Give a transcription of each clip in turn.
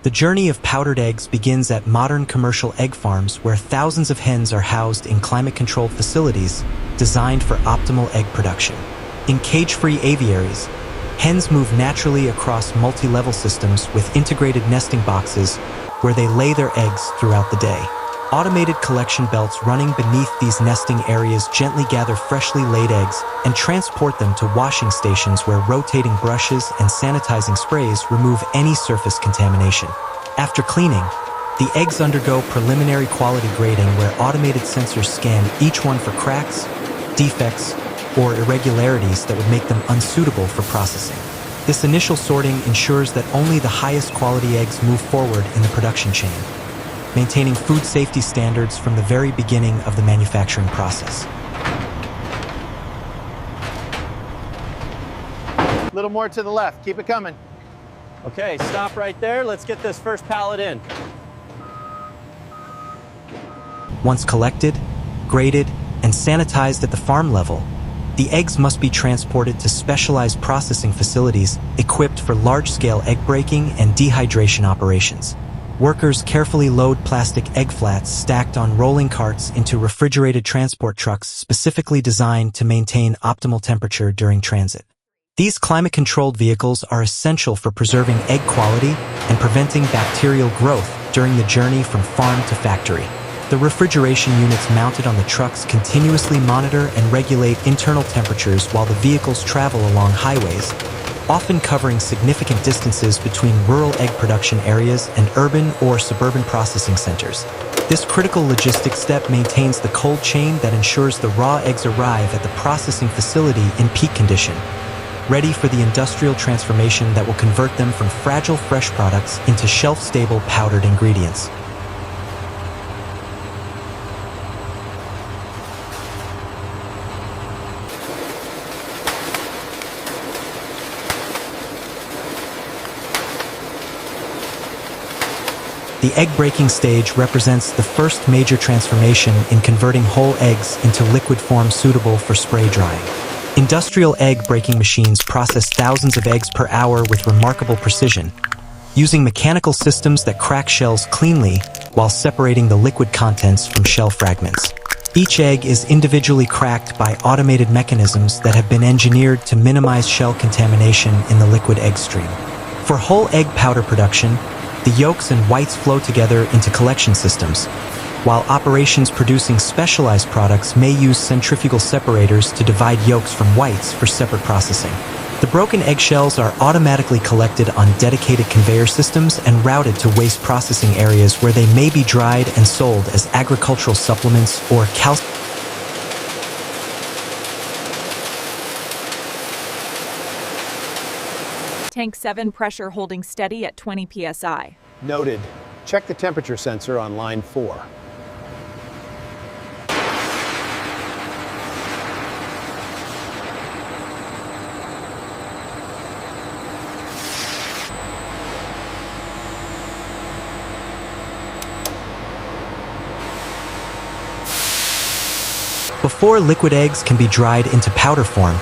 The journey of powdered eggs begins at modern commercial egg farms where thousands of hens are housed in climate-controlled facilities designed for optimal egg production. In cage-free aviaries, hens move naturally across multi-level systems with integrated nesting boxes where they lay their eggs throughout the day. Automated collection belts running beneath these nesting areas gently gather freshly laid eggs and transport them to washing stations where rotating brushes and sanitizing sprays remove any surface contamination. After cleaning, the eggs undergo preliminary quality grading where automated sensors scan each one for cracks, defects, or irregularities that would make them unsuitable for processing. This initial sorting ensures that only the highest quality eggs move forward in the production chain, maintaining food safety standards from the very beginning of the manufacturing process. A little more to the left. Keep it coming. Okay, stop right there. Let's get this first pallet in. Once collected, graded, and sanitized at the farm level, the eggs must be transported to specialized processing facilities equipped for large-scale egg breaking and dehydration operations. Workers carefully load plastic egg flats stacked on rolling carts into refrigerated transport trucks specifically designed to maintain optimal temperature during transit. These climate-controlled vehicles are essential for preserving egg quality and preventing bacterial growth during the journey from farm to factory. The refrigeration units mounted on the trucks continuously monitor and regulate internal temperatures while the vehicles travel along highways, often covering significant distances between rural egg production areas and urban or suburban processing centers. This critical logistics step maintains the cold chain that ensures the raw eggs arrive at the processing facility in peak condition, ready for the industrial transformation that will convert them from fragile fresh products into shelf-stable powdered ingredients. The egg-breaking stage represents the first major transformation in converting whole eggs into liquid form suitable for spray drying. Industrial egg-breaking machines process thousands of eggs per hour with remarkable precision, using mechanical systems that crack shells cleanly while separating the liquid contents from shell fragments. Each egg is individually cracked by automated mechanisms that have been engineered to minimize shell contamination in the liquid egg stream. For whole egg powder production, the yolks and whites flow together into collection systems, while operations producing specialized products may use centrifugal separators to divide yolks from whites for separate processing. The broken eggshells are automatically collected on dedicated conveyor systems and routed to waste processing areas where they may be dried and sold as agricultural supplements or calcium. Tank 7 pressure holding steady at 20 psi. Noted. Check the temperature sensor on line 4. Before liquid eggs can be dried into powder form,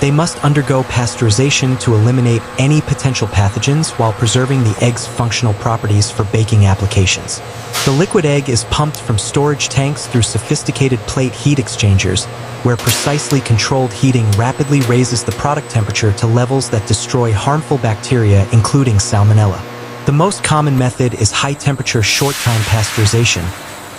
they must undergo pasteurization to eliminate any potential pathogens while preserving the egg's functional properties for baking applications. The liquid egg is pumped from storage tanks through sophisticated plate heat exchangers, where precisely controlled heating rapidly raises the product temperature to levels that destroy harmful bacteria, including salmonella. The most common method is high-temperature short-time pasteurization,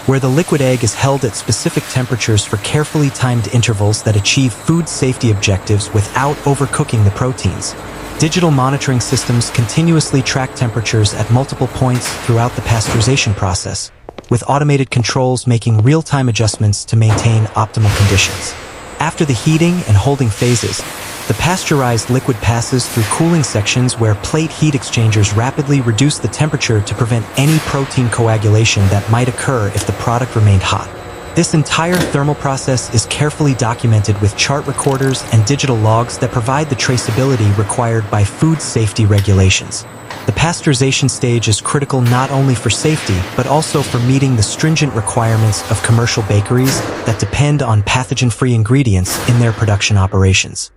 where the liquid egg is held at specific temperatures for carefully timed intervals that achieve food safety objectives without overcooking the proteins. Digital monitoring systems continuously track temperatures at multiple points throughout the pasteurization process, with automated controls making real-time adjustments to maintain optimal conditions. After the heating and holding phases, the pasteurized liquid passes through cooling sections where plate heat exchangers rapidly reduce the temperature to prevent any protein coagulation that might occur if the product remained hot. This entire thermal process is carefully documented with chart recorders and digital logs that provide the traceability required by food safety regulations. The pasteurization stage is critical not only for safety, but also for meeting the stringent requirements of commercial bakeries that depend on pathogen-free ingredients in their production operations.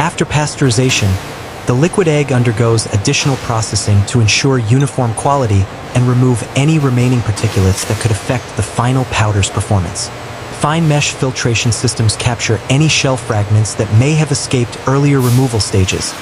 After pasteurization, the liquid egg undergoes additional processing to ensure uniform quality and remove any remaining particulates that could affect the final powder's performance. Fine mesh filtration systems capture any shell fragments that may have escaped earlier removal stages,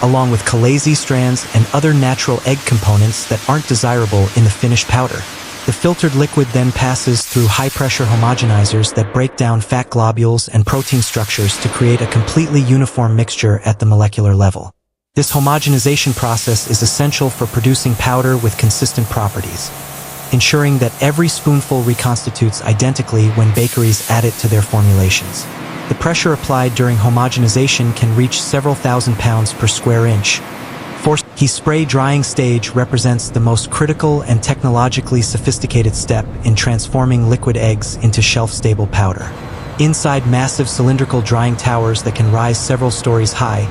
along with chalazi strands and other natural egg components that aren't desirable in the finished powder. The filtered liquid then passes through high-pressure homogenizers that break down fat globules and protein structures to create a completely uniform mixture at the molecular level. This homogenization process is essential for producing powder with consistent properties, ensuring that every spoonful reconstitutes identically when bakeries add it to their formulations. The pressure applied during homogenization can reach several thousand pounds per square inch. The spray drying stage represents the most critical and technologically sophisticated step in transforming liquid eggs into shelf-stable powder. Inside massive cylindrical drying towers that can rise several stories high,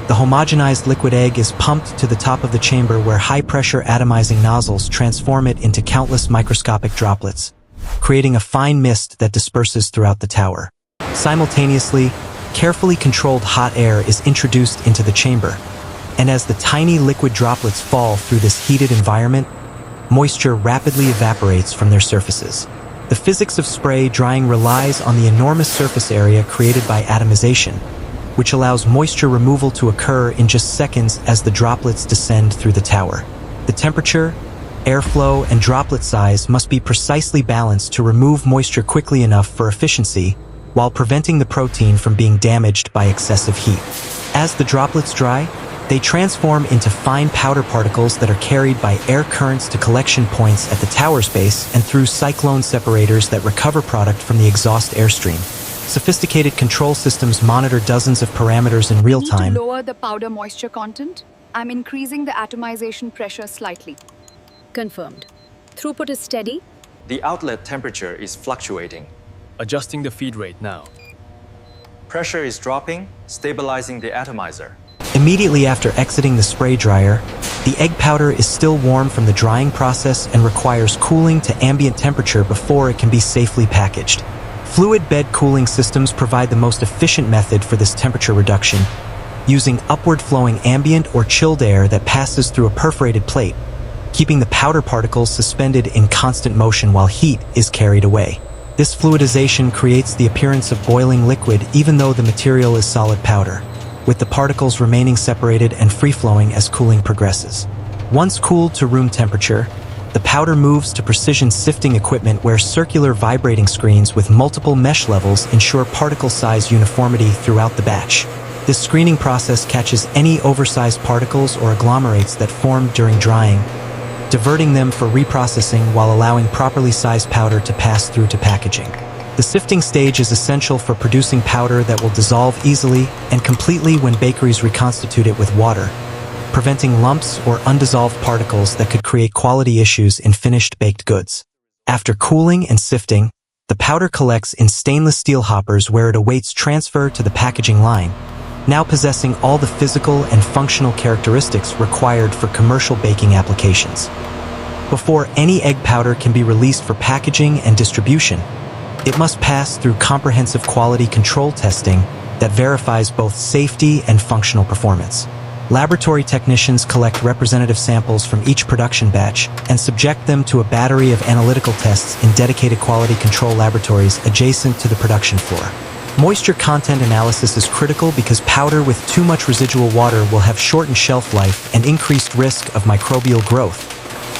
the homogenized liquid egg is pumped to the top of the chamber where high-pressure atomizing nozzles transform it into countless microscopic droplets, creating a fine mist that disperses throughout the tower. Simultaneously, carefully controlled hot air is introduced into the chamber, and as the tiny liquid droplets fall through this heated environment, moisture rapidly evaporates from their surfaces. The physics of spray drying relies on the enormous surface area created by atomization, which allows moisture removal to occur in just seconds as the droplets descend through the tower. The temperature, airflow, and droplet size must be precisely balanced to remove moisture quickly enough for efficiency, while preventing the protein from being damaged by excessive heat. As the droplets dry, they transform into fine powder particles that are carried by air currents to collection points at the tower's base and through cyclone separators that recover product from the exhaust airstream. Sophisticated control systems monitor dozens of parameters in real time. To lower the powder moisture content, I'm increasing the atomization pressure slightly. Confirmed. Throughput is steady. The outlet temperature is fluctuating. Adjusting the feed rate now. Pressure is dropping, stabilizing the atomizer. Immediately after exiting the spray dryer, the egg powder is still warm from the drying process and requires cooling to ambient temperature before it can be safely packaged. Fluid bed cooling systems provide the most efficient method for this temperature reduction, using upward-flowing ambient or chilled air that passes through a perforated plate, keeping the powder particles suspended in constant motion while heat is carried away. This fluidization creates the appearance of boiling liquid even though the material is solid powder, with the particles remaining separated and free-flowing as cooling progresses. Once cooled to room temperature, the powder moves to precision sifting equipment where circular vibrating screens with multiple mesh levels ensure particle size uniformity throughout the batch. This screening process catches any oversized particles or agglomerates that form during drying, diverting them for reprocessing while allowing properly sized powder to pass through to packaging. The sifting stage is essential for producing powder that will dissolve easily and completely when bakeries reconstitute it with water, preventing lumps or undissolved particles that could create quality issues in finished baked goods. After cooling and sifting, the powder collects in stainless steel hoppers where it awaits transfer to the packaging line, now possessing all the physical and functional characteristics required for commercial baking applications. Before any egg powder can be released for packaging and distribution, it must pass through comprehensive quality control testing that verifies both safety and functional performance. Laboratory technicians collect representative samples from each production batch and subject them to a battery of analytical tests in dedicated quality control laboratories adjacent to the production floor. Moisture content analysis is critical because powder with too much residual water will have shortened shelf life and increased risk of microbial growth,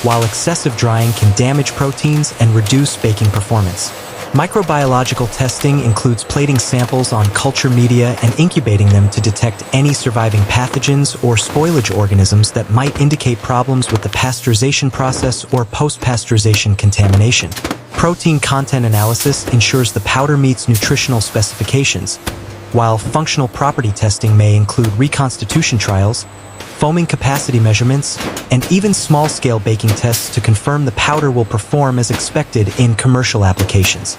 while excessive drying can damage proteins and reduce baking performance. Microbiological testing includes plating samples on culture media and incubating them to detect any surviving pathogens or spoilage organisms that might indicate problems with the pasteurization process or post-pasteurization contamination. Protein content analysis ensures the powder meets nutritional specifications, while functional property testing may include reconstitution trials, foaming capacity measurements, and even small-scale baking tests to confirm the powder will perform as expected in commercial applications.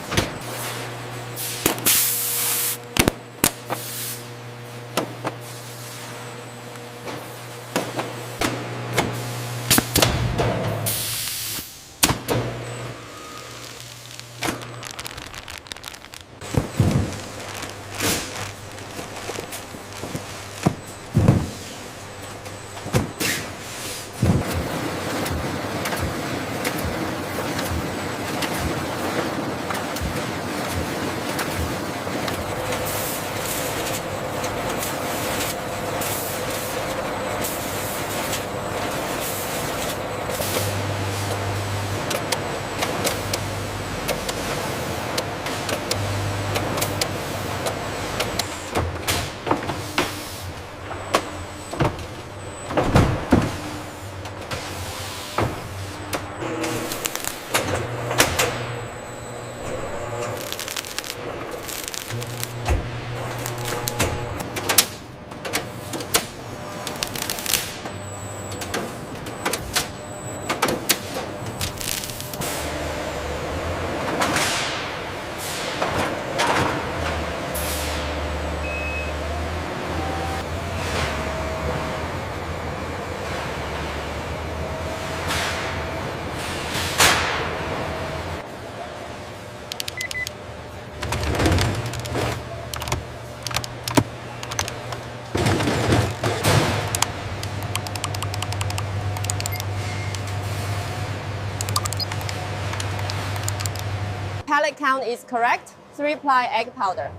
pallet count is correct. 3-ply egg powder.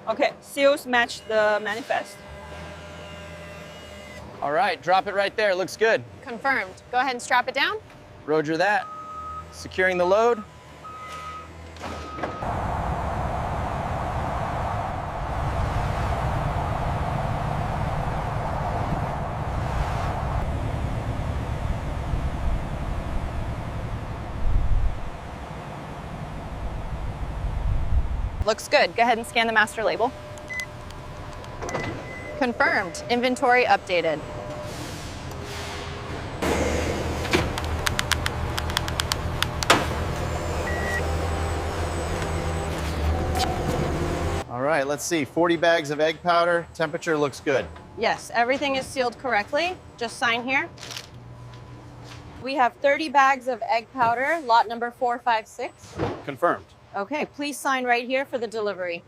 Okay, seals match the manifest. All right, drop it right there. Looks good. Confirmed. Go ahead and strap it down. Roger that. Securing the load. Looks good. Go ahead and scan the master label. Confirmed. Inventory updated. All right, let's see. 40 bags of egg powder. Temperature looks good. Yes, everything is sealed correctly. Just sign here. We have 30 bags of egg powder, lot number 456. Confirmed. Okay, please sign right here for the delivery.